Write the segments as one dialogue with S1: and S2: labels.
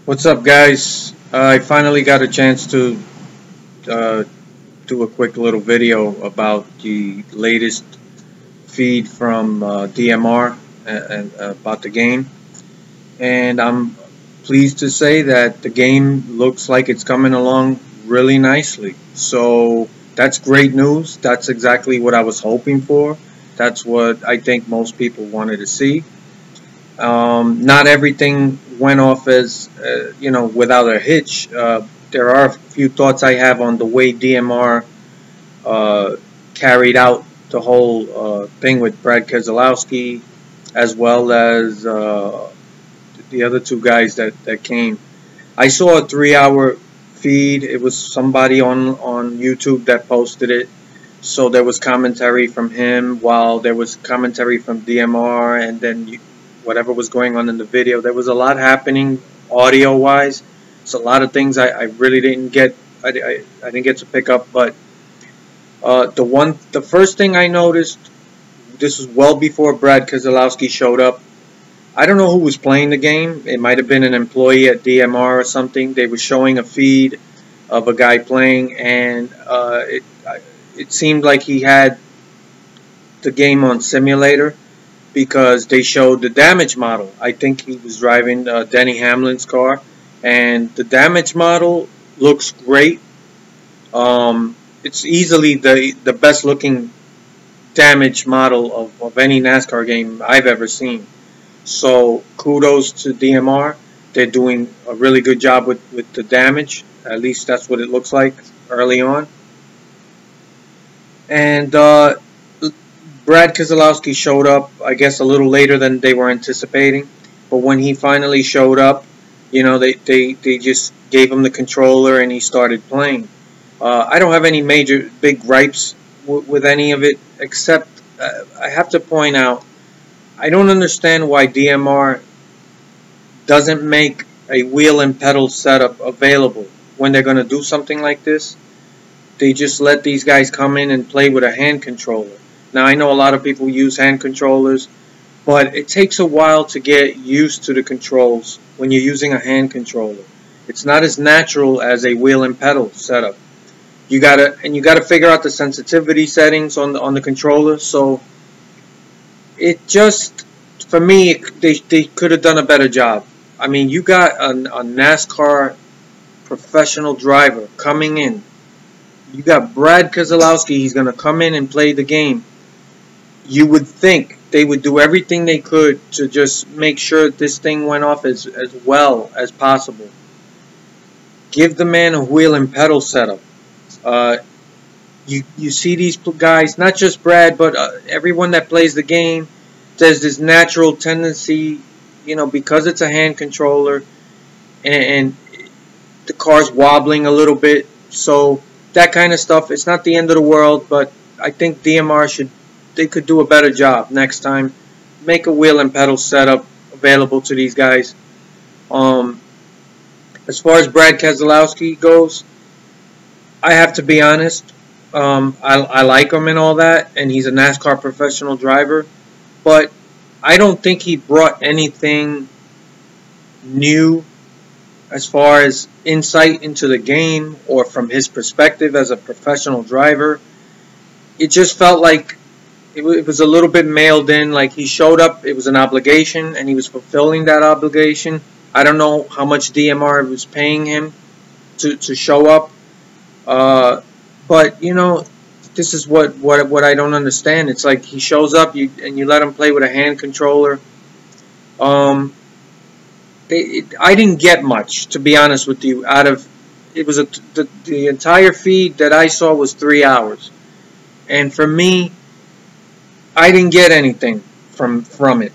S1: What's up, guys? I finally got a chance to uh, do a quick little video about the latest feed from DMR and about the game. And I'm pleased to say that the game looks like it's coming along really nicely. So that's great news. That's exactly what I was hoping for. That's what I think most people wanted to see. Not everything went off as without a hitch. There are a few thoughts I have on the way DMR carried out the whole thing with Brad Keselowski, as well as the other two guys that came. I saw a 3-hour feed. It was somebody on YouTube that posted it. So there was commentary from him, while there was commentary from DMR, and then whatever was going on in the video. There was a lot happening audio-wise. It's a lot of things I really didn't get. I didn't get to pick up. But the first thing I noticed, this was well before Brad Keselowski showed up. I don't know who was playing the game. It might have been an employee at DMR or something. They were showing a feed of a guy playing, and it seemed like he had the game on simulator, because they showed the damage model. I think he was driving Denny Hamlin's car, and the damage model looks great. It's easily the best looking damage model of any NASCAR game I've ever seen. So kudos to DMR. They're doing a really good job with the damage. At least that's what it looks like early on. And Brad Keselowski showed up, I guess, a little later than they were anticipating. But when he finally showed up, they just gave him the controller and he started playing. I don't have any big gripes with any of it, except I have to point out, I don't understand why DMR doesn't make a wheel and pedal setup available when they're going to do something like this. They just let these guys come in and play with a hand controller. Now, I know a lot of people use hand controllers, but it takes a while to get used to the controls when you're using a hand controller. It's not as natural as a wheel and pedal setup. You gotta figure out the sensitivity settings on the controller. So it just, for me, they could have done a better job. I mean, you got a NASCAR professional driver coming in. You got Brad Keselowski. He's gonna come in and play the game. You would think they would do everything they could to just make sure this thing went off as well as possible. Give the man a wheel and pedal setup. You see these guys, not just Brad, but everyone that plays the game, there's this natural tendency, because it's a hand controller and the car's wobbling a little bit. So that kind of stuff, it's not the end of the world, but I think DMR they could do a better job next time. Make a wheel and pedal setup available to these guys. As far as Brad Keselowski goes, I have to be honest. I like him and all that, and he's a NASCAR professional driver, but I don't think he brought anything new as far as insight into the game or from his perspective as a professional driver. It just felt like it was a little bit mailed in, like he showed up, it was an obligation, and he was fulfilling that obligation. I don't know how much DMR was paying him to show up, but this is what I don't understand. It's like he shows up, and you let him play with a hand controller. I didn't get much, to be honest with you. The entire feed that I saw was 3 hours, and for me, I didn't get anything from it.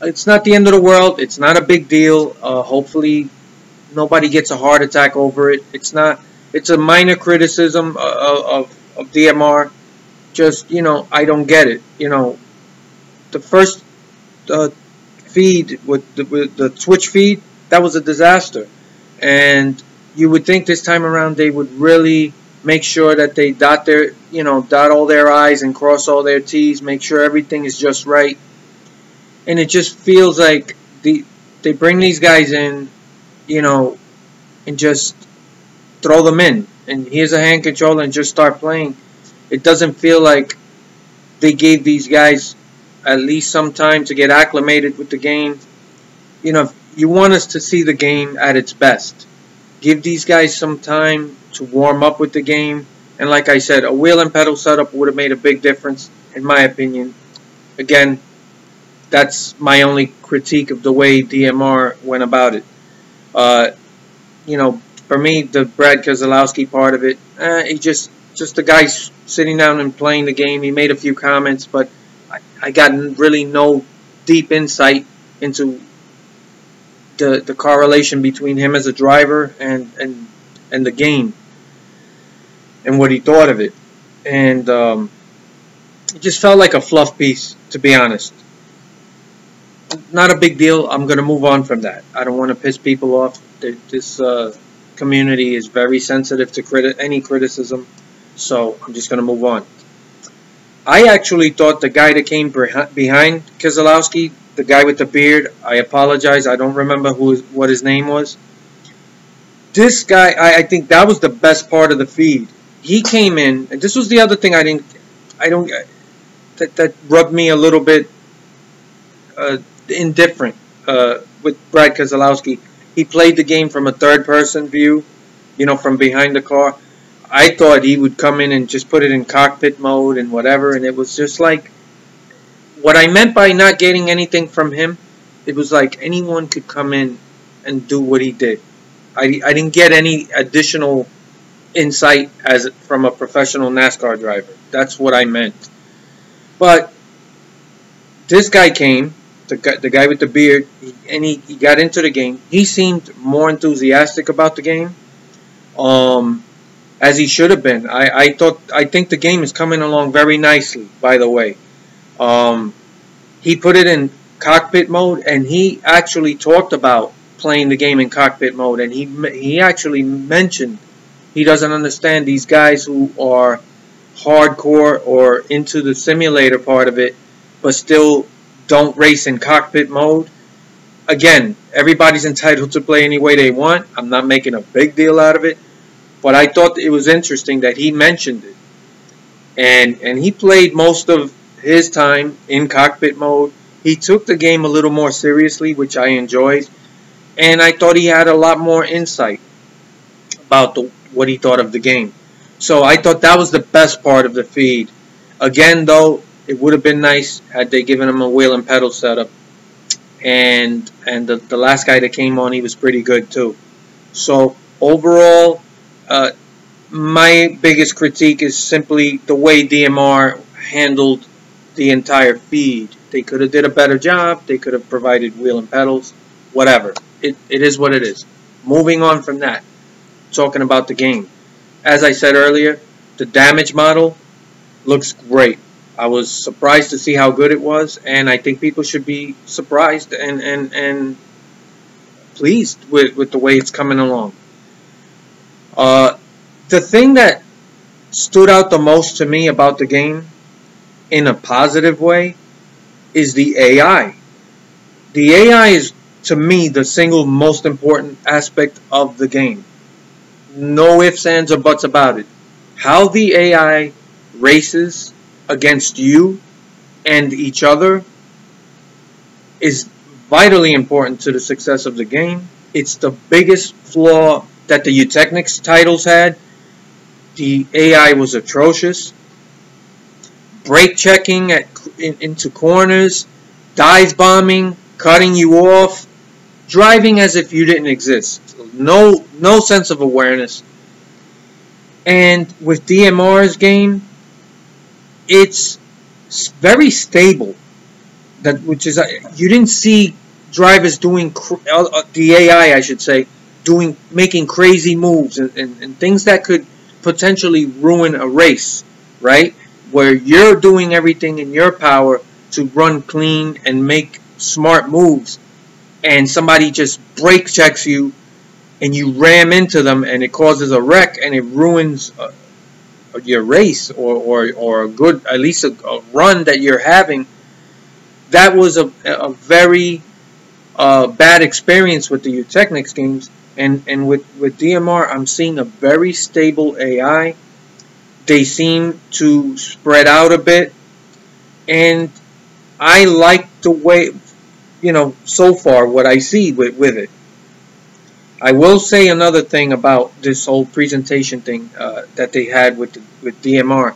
S1: It's not the end of the world. It's not a big deal. Hopefully, nobody gets a heart attack over it. It's not. It's a minor criticism of DMR. Just I don't get it. The first feed with the Twitch feed, that was a disaster, and you would think this time around they would really make sure that they dot all their I's and cross all their T's, make sure everything is just right. And it just feels like they bring these guys in, you know, and just throw them in. And here's a hand controller and just start playing. It doesn't feel like they gave these guys at least some time to get acclimated with the game. You know, you want us to see the game at its best. Give these guys some time to warm up with the game. And like I said, a wheel and pedal setup would have made a big difference, in my opinion. Again, that's my only critique of the way DMR went about it. You know, for me, the Brad Keselowski part of it, he just the guy sitting down and playing the game. He made a few comments, but I got really no deep insight into the correlation between him as a driver and the game and what he thought of it. And it just felt like a fluff piece, to be honest. Not a big deal. I'm going to move on from that. I don't want to piss people off. This community is very sensitive to any criticism, so I'm just going to move on. I actually thought the guy that came behind Keselowski, the guy with the beard, I apologize, I don't remember what his name was. This guy, I think that was the best part of the feed. He came in, and this was the other thing that rubbed me a little bit indifferent with Brad Keselowski. He played the game from a third-person view, you know, from behind the car. I thought he would come in and just put it in cockpit mode and whatever, and it was just like, what I meant by not getting anything from him, it was like anyone could come in and do what he did. I didn't get any additional insight from a professional NASCAR driver. That's what I meant. But this guy came, the guy with the beard, and he got into the game. He seemed more enthusiastic about the game, as he should have been. I think the game is coming along very nicely, by the way. He put it in cockpit mode, and he actually talked about playing the game in cockpit mode, and he actually mentioned he doesn't understand these guys who are hardcore or into the simulator part of it, but still don't race in cockpit mode. Again, everybody's entitled to play any way they want. I'm not making a big deal out of it, but I thought it was interesting that he mentioned it. And he played most of his time in cockpit mode. He took the game a little more seriously, which I enjoyed, and I thought he had a lot more insight about what he thought of the game. So I thought that was the best part of the feed. Again, though, it would have been nice had they given him a wheel and pedal setup. And the last guy that came on, he was pretty good too. So overall, my biggest critique is simply the way DMR handled the entire feed. They could have did a better job. They could have provided wheel and pedals. Whatever. It is what it is. Moving on from that, talking about the game. As I said earlier, the damage model looks great. I was surprised to see how good it was, and I think people should be surprised and pleased with the way it's coming along. The thing that stood out the most to me about the game, in a positive way, is the AI. The AI is, to me, the single most important aspect of the game. No ifs, ands, or buts about it. How the AI races against you and each other is vitally important to the success of the game. It's the biggest flaw that the Eutechnics titles had. The AI was atrocious. Brake checking into corners, dive bombing, cutting you off, driving as if you didn't exist. No sense of awareness. And with DMR's game, it's very stable. Which is, you didn't see drivers doing the AI, I should say, making crazy moves and things that could potentially ruin a race, right? Where you're doing everything in your power to run clean and make smart moves, and somebody just brake checks you and you ram into them and it causes a wreck and it ruins your race or a good, at least a run that you're having. That was a very bad experience with the Technics games, and with DMR, I'm seeing a very stable AI. They seem to spread out a bit, and I like the way, so far what I see with it. I will say another thing about this whole presentation thing that they had with DMR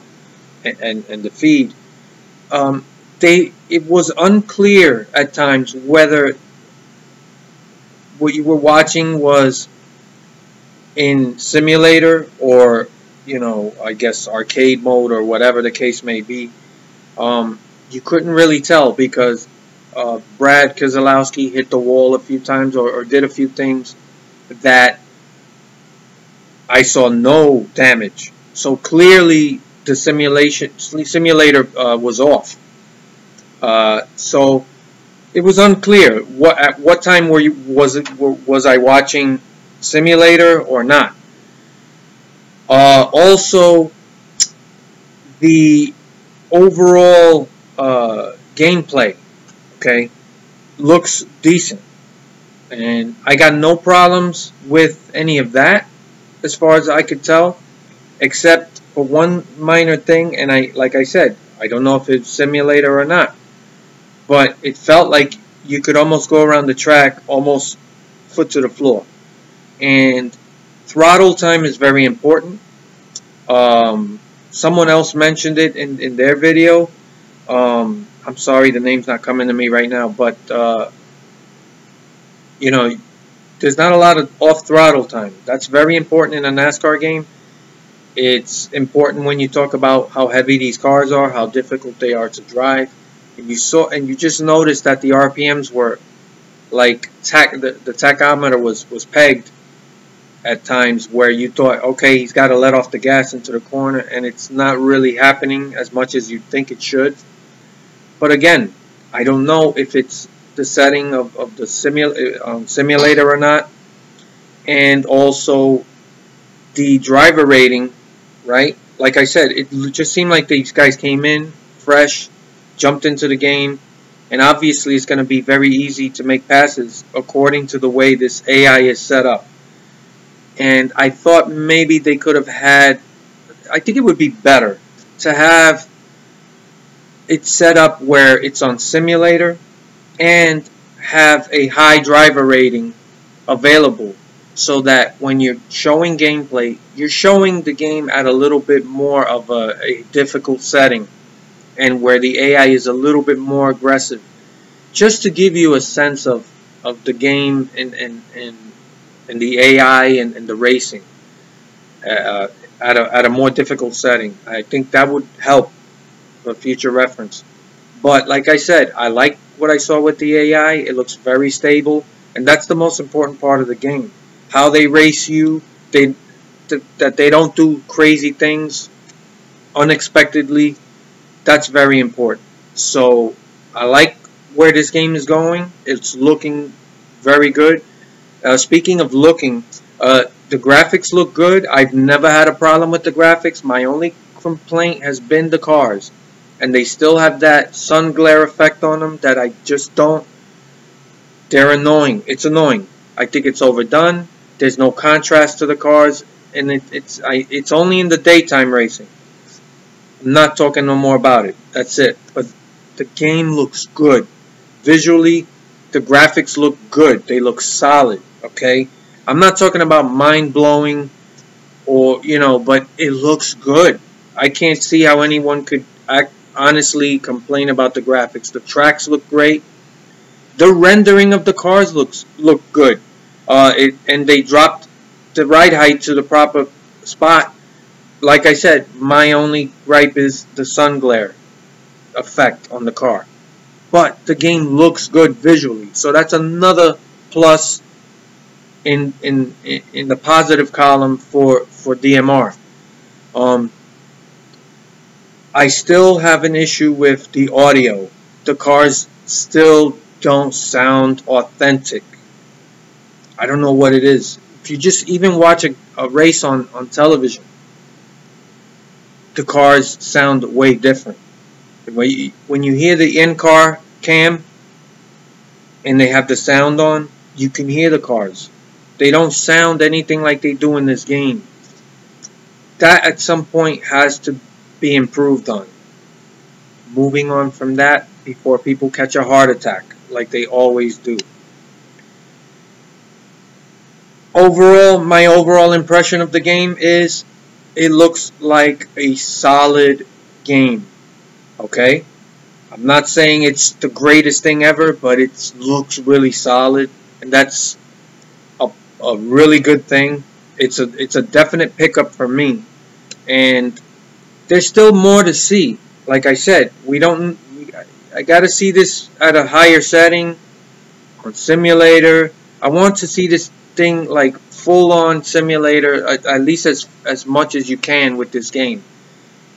S1: and the feed. It was unclear at times whether what you were watching was in simulator or I guess arcade mode or whatever the case may be. You couldn't really tell because Brad Keselowski hit the wall a few times or did a few things that I saw no damage. So clearly the simulator was off. So it was unclear at what time was I watching simulator or not. Also, the overall gameplay, okay, looks decent, and I got no problems with any of that as far as I could tell, except for one minor thing. And like I said, I don't know if it's simulator or not, but it felt like you could almost go around the track almost foot to the floor. And throttle time is very important. Someone else mentioned it in their video. I'm sorry, the name's not coming to me right now, but there's not a lot of off throttle time. That's very important in a NASCAR game. It's important when you talk about how heavy these cars are, how difficult they are to drive. And you just noticed that the RPMs were like the tachometer was pegged at times where you thought, okay, he's got to let off the gas into the corner, and it's not really happening as much as you think it should. But again, I don't know if it's the setting of the simulator or not, and also the driver rating, right? Like I said, it just seemed like these guys came in fresh, jumped into the game, and obviously it's going to be very easy to make passes according to the way this AI is set up. And I thought maybe they could have had, I think it would be better to have it set up where it's on simulator and have a high driver rating available, so that when you're showing gameplay, you're showing the game at a little bit more of a difficult setting, and where the AI is a little bit more aggressive, just to give you a sense of the game and the AI and the racing at a more difficult setting. I think that would help for future reference. But like I said, I like what I saw with the AI. It looks very stable, and that's the most important part of the game. How they race you, that they don't do crazy things unexpectedly. That's very important. So I like where this game is going. It's looking very good. Speaking of looking, the graphics look good. I've never had a problem with the graphics. My only complaint has been the cars, and they still have that sun glare effect on them that I just don't. They're annoying. It's annoying. I think it's overdone. There's no contrast to the cars, and it's only in the daytime racing. I'm not talking no more about it. That's it. But the game looks good. Visually, the graphics look good. They look solid. Okay? I'm not talking about mind-blowing or, but it looks good. I can't see how anyone could honestly complain about the graphics. The tracks look great. The rendering of the cars look good. And they dropped the ride height to the proper spot. Like I said, my only gripe is the sun glare effect on the car. But the game looks good visually, so that's another plus in the positive column for DMR. I still have an issue with the audio. The cars still don't sound authentic. I don't know what it is. If you just even watch a race on television, the cars sound way different. When you hear the in-car cam, and they have the sound on, you can hear the cars. They don't sound anything like they do in this game. That at some point has to be improved on. Moving on from that before people catch a heart attack like they always do. Overall, my overall impression of the game is it looks like a solid game. Okay? I'm not saying it's the greatest thing ever, but it looks really solid, and that's a really good thing. It's a definite pickup for me, and there's still more to see. Like I said, I got to see this at a higher setting on simulator. I want to see this thing like full on simulator, at least as much as you can with this game.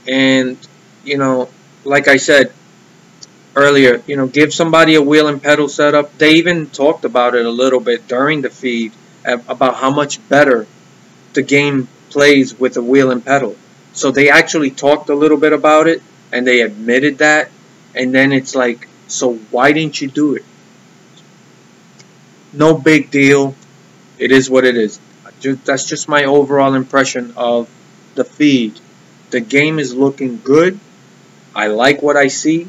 S1: And you know, like I said earlier, give somebody a wheel and pedal setup. They even talked about it a little bit during the feed about how much better the game plays with a wheel and pedal. So they actually talked a little bit about it, and they admitted that. And then it's like, so why didn't you do it? No big deal. It is what it is. That's just my overall impression of the feed. The game is looking good. I like what I see.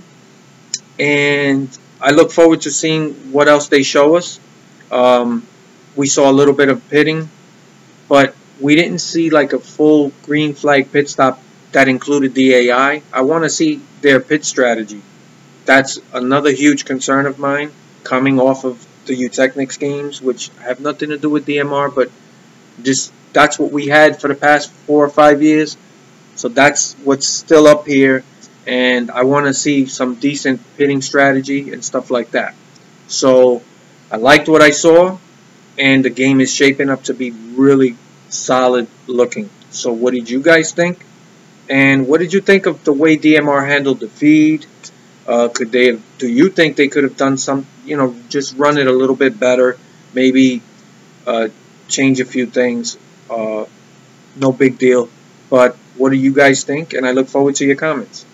S1: And I look forward to seeing what else they show us. We saw a little bit of pitting, but we didn't see like a full green flag pit stop that included the AI. I want to see their pit strategy. That's another huge concern of mine coming off of the Eutechnics games, which have nothing to do with DMR, but just that's what we had for the past 4 or 5 years. So that's what's still up here, and I want to see some decent pitting strategy and stuff like that. So I liked what I saw, and the game is shaping up to be really solid looking. So what did you guys think? And what did you think of the way DMR handled the feed? Do you think they could have done some, just run it a little bit better, maybe change a few things? No big deal. But what do you guys think? And I look forward to your comments.